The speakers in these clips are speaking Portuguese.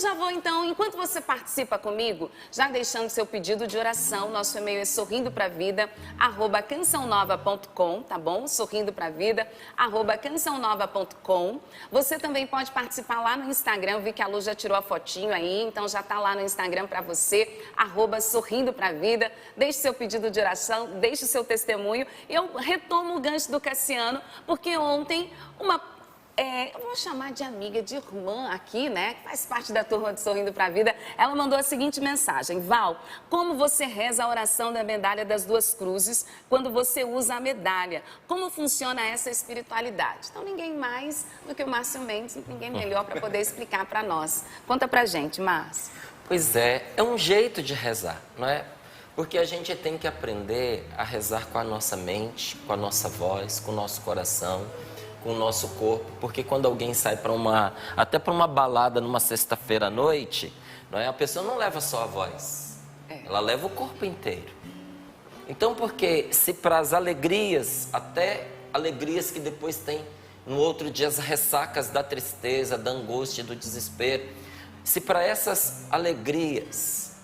já vou então, enquanto você participa comigo, já deixando seu pedido de oração, nosso e-mail é sorrindopravida@cançãonova.com, tá bom? sorrindopravida@cançãonova.com. Você também pode participar lá no Instagram, eu vi que a Lu já tirou a fotinho aí, então já tá lá no Instagram para você, @sorrindopravida. Deixe seu pedido de oração, deixe o seu testemunho. Eu retomo o gancho do Cassiano, porque ontem eu vou chamar de amiga, de irmã aqui, né? Que faz parte da turma de Sorrindo pra Vida. Ela mandou a seguinte mensagem: Val, como você reza a oração da medalha das duas cruzes quando você usa a medalha? Como funciona essa espiritualidade? Então, ninguém mais do que o Márcio Mendes, ninguém melhor para poder explicar para nós. Conta pra gente, Márcio. Pois é um jeito de rezar, não é? Porque a gente tem que aprender a rezar com a nossa mente, com a nossa voz, com o nosso coração, com o nosso corpo, porque quando alguém sai até para uma balada numa sexta-feira à noite, não é? A pessoa não leva só a voz, ela leva o corpo inteiro. Então, porque se para as alegrias, até alegrias que depois tem no outro dia as ressacas da tristeza, da angústia, do desespero, se para essas alegrias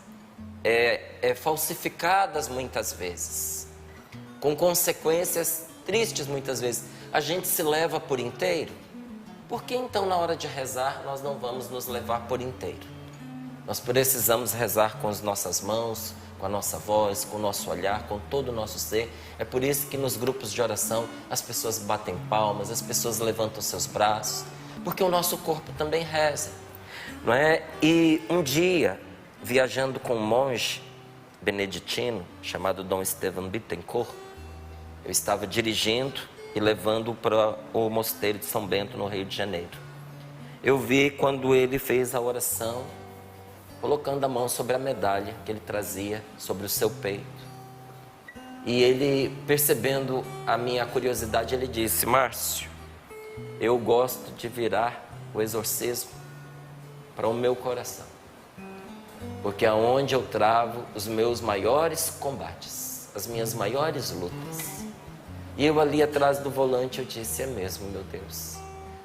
falsificadas muitas vezes, com consequências tristes muitas vezes, a gente se leva por inteiro, por que então na hora de rezar nós não vamos nos levar por inteiro? Nós precisamos rezar com as nossas mãos, com a nossa voz, com o nosso olhar, com todo o nosso ser. É por isso que nos grupos de oração as pessoas batem palmas, as pessoas levantam seus braços, porque o nosso corpo também reza, não é? E um dia, viajando com um monge beneditino chamado Dom Estevam Bittencourt, eu estava dirigindo e levando para o mosteiro de São Bento, no Rio de Janeiro. Eu vi quando ele fez a oração, colocando a mão sobre a medalha que ele trazia sobre o seu peito. E ele, percebendo a minha curiosidade, ele disse: Márcio, eu gosto de virar o exorcismo para o meu coração, porque é onde eu travo os meus maiores combates, as minhas maiores lutas. E eu ali atrás do volante eu disse: é mesmo, meu Deus,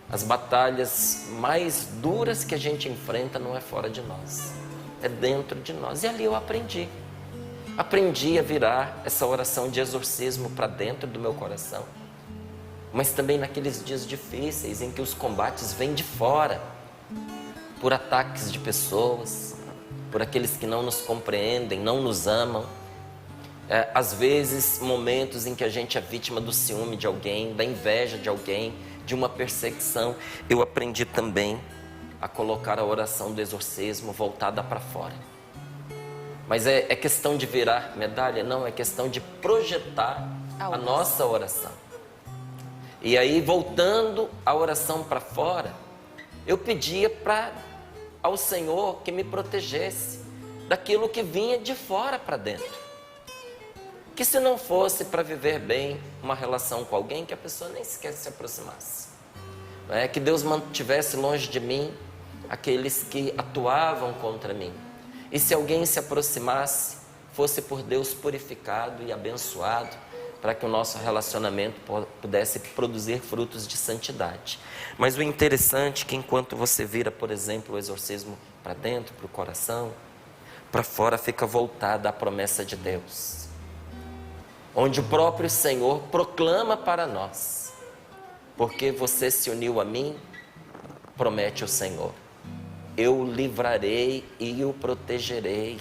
as batalhas mais duras que a gente enfrenta não é fora de nós, é dentro de nós. E ali eu aprendi a virar essa oração de exorcismo para dentro do meu coração. Mas também naqueles dias difíceis em que os combates vêm de fora, por ataques de pessoas, por aqueles que não nos compreendem, não nos amam. Às vezes, momentos em que a gente é vítima do ciúme de alguém, da inveja de alguém, de uma perseguição. Eu aprendi também a colocar a oração do exorcismo voltada para fora. Mas é questão de virar medalha? Não, é questão de projetar a nossa oração. E aí, voltando a oração para fora, eu pedia ao Senhor que me protegesse daquilo que vinha de fora para dentro. Que se não fosse para viver bem uma relação com alguém, que a pessoa nem sequer se aproximasse. Que Deus mantivesse longe de mim aqueles que atuavam contra mim. E se alguém se aproximasse, fosse por Deus purificado e abençoado, para que o nosso relacionamento pudesse produzir frutos de santidade. Mas o interessante é que enquanto você vira, por exemplo, o exorcismo para dentro, para o coração, para fora fica voltada a promessa de Deus, onde o próprio Senhor proclama para nós: porque você se uniu a mim, promete o Senhor, eu o livrarei e o protegerei,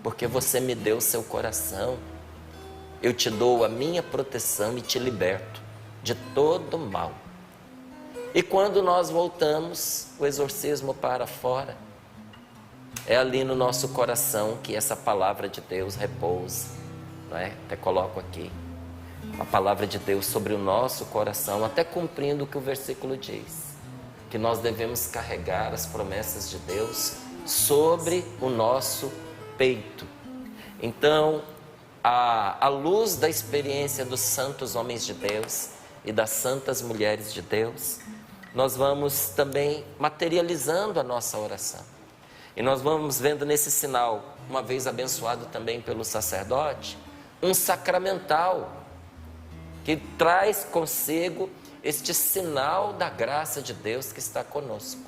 porque você me deu seu coração, eu te dou a minha proteção e te liberto de todo mal. E quando nós voltamos o exorcismo para fora, é ali no nosso coração que essa palavra de Deus repousa. Até coloco aqui a palavra de Deus sobre o nosso coração, até cumprindo o que o versículo diz, que nós devemos carregar as promessas de Deus sobre o nosso peito. Então, à luz da experiência dos santos homens de Deus e das santas mulheres de Deus, nós vamos também materializando a nossa oração. E nós vamos vendo nesse sinal, uma vez abençoado também pelo sacerdote, um sacramental que traz consigo este sinal da graça de Deus que está conosco.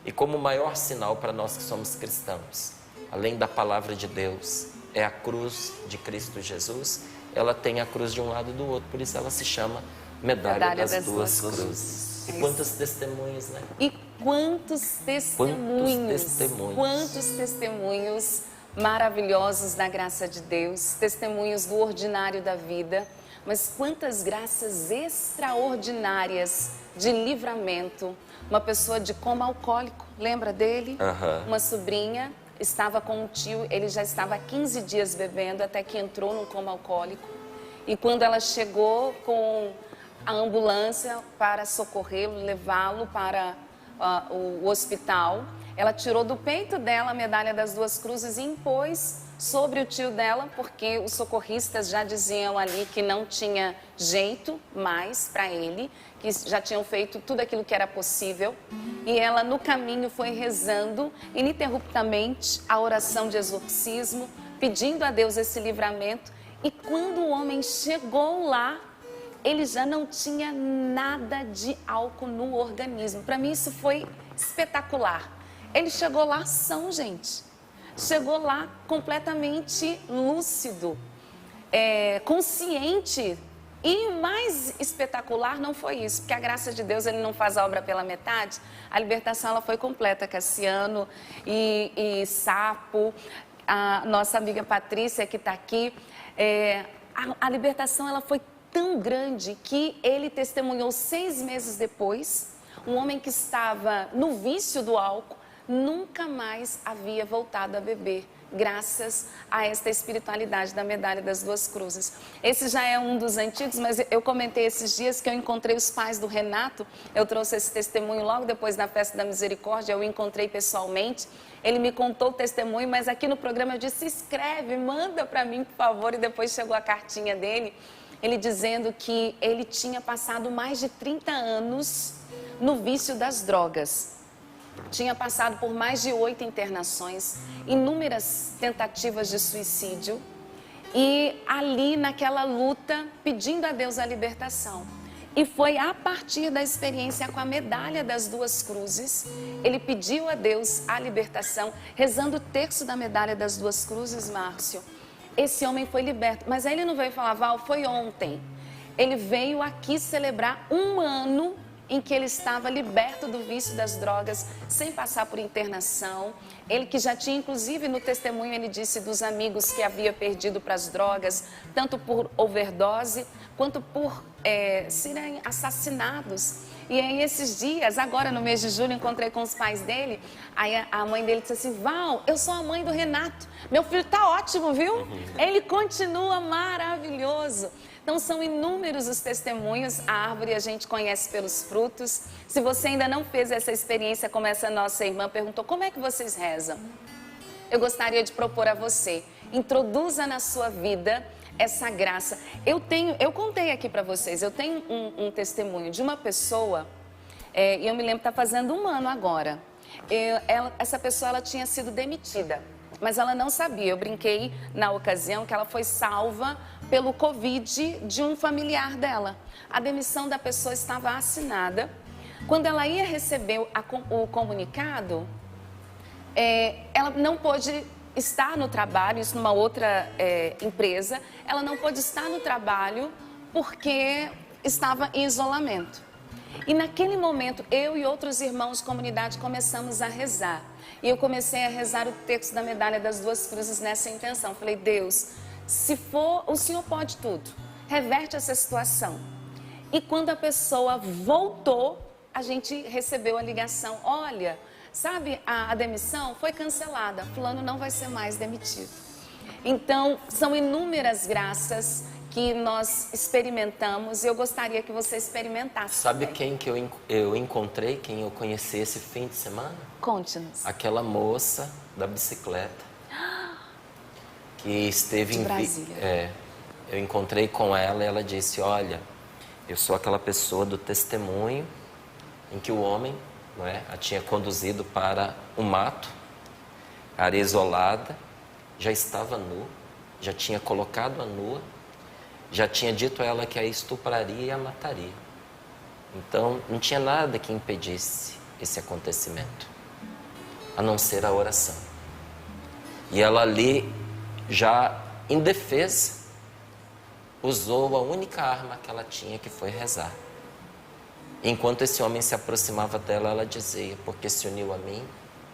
E como o maior sinal para nós que somos cristãos, além da palavra de Deus, é a cruz de Cristo Jesus, ela tem a cruz de um lado e do outro, por isso ela se chama Medalha das Duas Cruzes. E quantos testemunhos, né? E quantos testemunhos, quantos testemunhos maravilhosos da graça de Deus, testemunhos do ordinário da vida, mas quantas graças extraordinárias de livramento. Uma pessoa de coma alcoólico, lembra dele? Uma sobrinha estava com um tio, ele já estava há 15 dias bebendo, até que entrou num coma alcoólico. E quando ela chegou com a ambulância para socorrê-lo, levá-lo para o hospital, ela tirou do peito dela a medalha das duas cruzes e impôs sobre o tio dela, porque os socorristas já diziam ali que não tinha jeito mais para ele, que já tinham feito tudo aquilo que era possível. E ela, no caminho, foi rezando ininterruptamente a oração de exorcismo, pedindo a Deus esse livramento. E quando o homem chegou lá, ele já não tinha nada de álcool no organismo. Para mim, isso foi espetacular. Ele chegou lá são, gente. Chegou lá completamente lúcido, consciente. E mais espetacular não foi isso, porque a graça de Deus, ele não faz a obra pela metade. A libertação, ela foi completa. Cassiano e Sapo, a nossa amiga Patrícia que está aqui, a libertação, ela foi tão grande que ele testemunhou 6 meses depois, um homem que estava no vício do álcool, nunca mais havia voltado a beber, graças a esta espiritualidade da medalha das duas cruzes. Esse já é um dos antigos, mas eu comentei esses dias que eu encontrei os pais do Renato, eu trouxe esse testemunho logo depois da Festa da Misericórdia, eu o encontrei pessoalmente, ele me contou o testemunho, mas aqui no programa eu disse, escreve, manda para mim, por favor, e depois chegou a cartinha dele, ele dizendo que ele tinha passado mais de 30 anos no vício das drogas. Tinha passado por mais de 8 internações, inúmeras tentativas de suicídio e ali naquela luta pedindo a Deus a libertação. E foi a partir da experiência com a medalha das duas cruzes, ele pediu a Deus a libertação, rezando o terço da medalha das duas cruzes, Márcio. Esse homem foi liberto, mas aí ele não veio falar, Val, foi ontem. Ele veio aqui celebrar 1 ano em que ele estava liberto do vício das drogas, sem passar por internação. Ele que já tinha, inclusive, no testemunho, ele disse dos amigos que havia perdido para as drogas, tanto por overdose, quanto por serem assassinados. E aí, esses dias, agora no mês de julho, encontrei com os pais dele, aí a mãe dele disse assim, Val, eu sou a mãe do Renato, meu filho tá ótimo, viu? Ele continua maravilhoso. Então, são inúmeros os testemunhos, a árvore a gente conhece pelos frutos. Se você ainda não fez essa experiência, como essa nossa irmã perguntou, como é que vocês rezam? Eu gostaria de propor a você, introduza na sua vida essa graça. Eu contei aqui para vocês, eu tenho um testemunho de uma pessoa, e eu me lembro que está fazendo 1 ano agora. Essa pessoa, ela tinha sido demitida, mas ela não sabia. Eu brinquei na ocasião que ela foi salva pelo Covid de um familiar dela. A demissão da pessoa estava assinada. Quando ela ia receber o comunicado, ela não pôde estar no trabalho, isso numa outra empresa, ela não pôde estar no trabalho porque estava em isolamento. E naquele momento, eu e outros irmãos de comunidade começamos a rezar. E eu comecei a rezar o texto da medalha das duas cruzes nessa intenção. Falei, Deus, se for, o Senhor pode tudo, reverte essa situação. E quando a pessoa voltou, a gente recebeu a ligação, olha, sabe, a demissão foi cancelada, fulano não vai ser mais demitido. Então, são inúmeras graças que nós experimentamos e eu gostaria que você experimentasse. Sabe quem que eu encontrei, quem eu conheci esse fim de semana? Conte-nos. Aquela moça da bicicleta que esteve de Brasília. Eu encontrei com ela e ela disse, olha, eu sou aquela pessoa do testemunho em que o homem, não é, a tinha conduzido para um mato, área isolada, já estava nu, já tinha colocado a nua, já tinha dito a ela que a estupraria e a mataria. Então, não tinha nada que impedisse esse acontecimento. a não ser a oração. E ela ali, já indefesa, usou a única arma que ela tinha, que foi rezar. Enquanto esse homem se aproximava dela, ela dizia: porque se uniu a mim,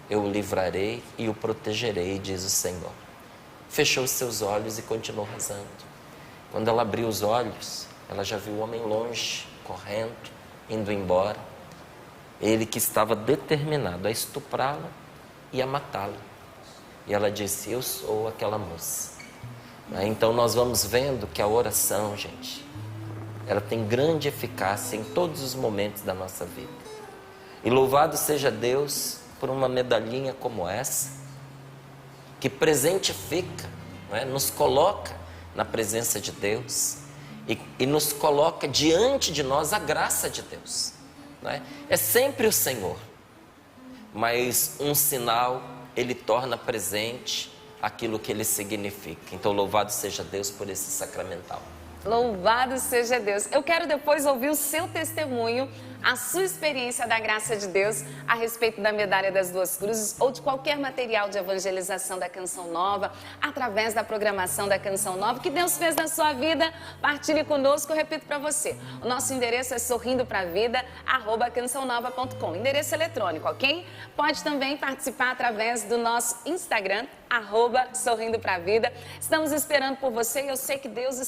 eu o livrarei e o protegerei, diz o Senhor. Fechou os seus olhos e continuou rezando. Quando ela abriu os olhos, ela já viu o homem longe, correndo, indo embora. Ele que estava determinado a estuprá-la e a matá-la. E ela disse: eu sou aquela moça. Então nós vamos vendo que a oração, gente, ela tem grande eficácia em todos os momentos da nossa vida. E louvado seja Deus por uma medalhinha como essa, que presentifica, não é? Nos coloca na presença de Deus e nos coloca diante de nós a graça de Deus. Não é? É sempre o Senhor, mas um sinal, ele torna presente aquilo que ele significa. Então louvado seja Deus por esse sacramental. Louvado seja Deus. Eu quero depois ouvir o seu testemunho, a sua experiência da graça de Deus a respeito da medalha das duas cruzes ou de qualquer material de evangelização da Canção Nova, através da programação da Canção Nova, que Deus fez na sua vida. Partilhe conosco, eu repito para você. O nosso endereço é sorrindopravida@cançãonova.com, endereço eletrônico, ok? Pode também participar através do nosso Instagram, @sorrindopravida. Estamos esperando por você e eu sei que Deus está